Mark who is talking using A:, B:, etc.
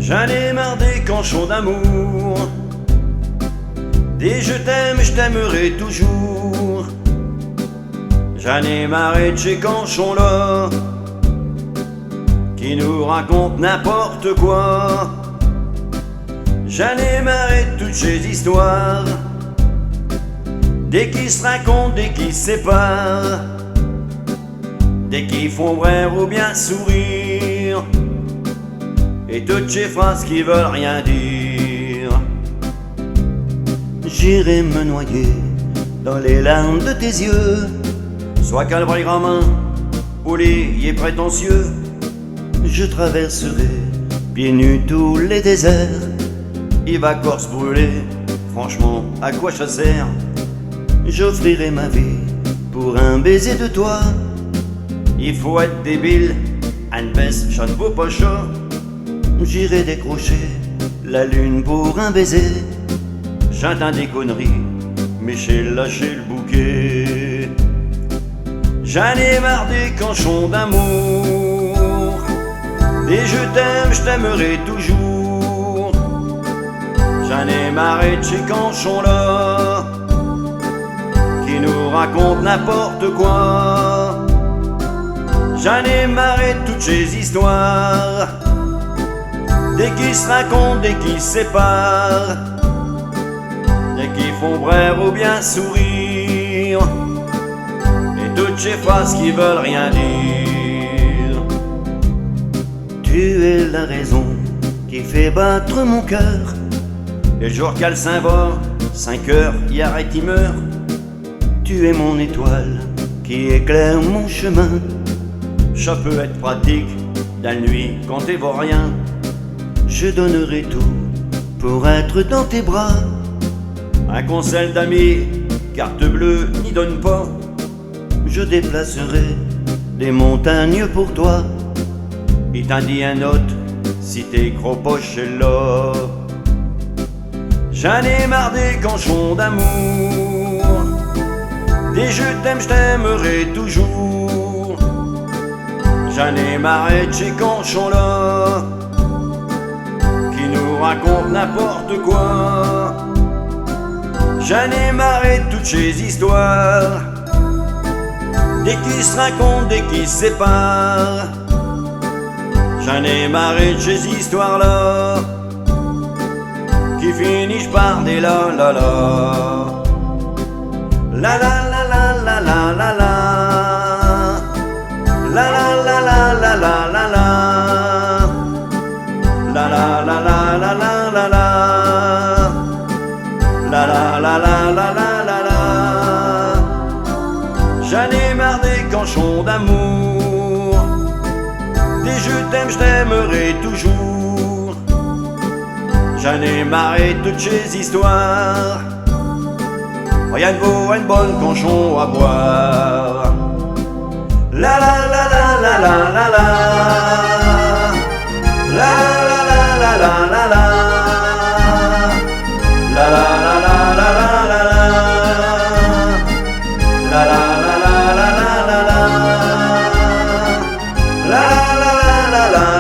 A: J'en ai marre des canchons d'amour, des je t'aimerai toujours. J'en ai marre de ces canchons-là qui nous racontent n'importe quoi. J'en ai marre de toutes ces histoires, dès qu'ils se racontent, dès qu'ils se séparent, dès qu'ils font rire ou bien sourire, et toutes ces phrases qui veulent rien dire.
B: J'irai me noyer dans les larmes de tes yeux,
A: Sois calme et grand main, poli et prétentieux.
B: je traverserai pieds nus tous les déserts.
A: Il va Corse brûler, franchement, à quoi ça sert?
B: J'offrirai ma vie pour un baiser de toi.
A: Il faut être débile, Anne baisse, ça ne vaut pas chaud.
B: J'irai décrocher la lune pour un baiser.
A: J'entends des conneries, Michel lâcher le bouquet. J'en ai marre des canchons d'amour, des je t'aimerai toujours. J'en ai marre de ces canchons-là qui nous racontent n'importe quoi. J'en ai marre de toutes ces histoires, dès qu'ils se racontent, dès qu'ils se séparent, dès qu'ils font rire ou bien sourire, et toutes ces phrases qui veulent rien dire.
B: Tu es la raison qui fait battre mon cœur.
A: Et le jour qu'elle s'en va, 5 heures, il arrête, il meurt.
B: Tu es mon étoile qui éclaire mon chemin.
A: Ça peut être pratique, dans la nuit, quand t'es vois rien.
B: Je donnerai tout pour être dans tes bras.
A: Un conseil d'amis, carte bleue, n'y donne pas.
B: Je déplacerai des montagnes pour toi.
A: Il t'en dit un autre, si t'es gros poche là. J'en ai marre des canchons d'amour, des je t'aimerai toujours. J'en ai marre de ces canchons-là qui nous racontent n'importe quoi. J'en ai marre de toutes ces histoires, dès qu'ils se racontent, dès qu'ils se séparent. J'en ai marre de ces histoires-là qui finissent par des la la la. La la la la la la la la. La la la la la la la la. La la la la la la la la. La la la la la la la la. J'en ai marre des canchons d'amour, des je t'aimerai toujours. J'en ai marre de toutes ces histoires, rien ne vaut un bon canchon à boire. La la la la la la la la. La la la la la la la. La la la la la la la la. La la la la la la la la. La la la la la la.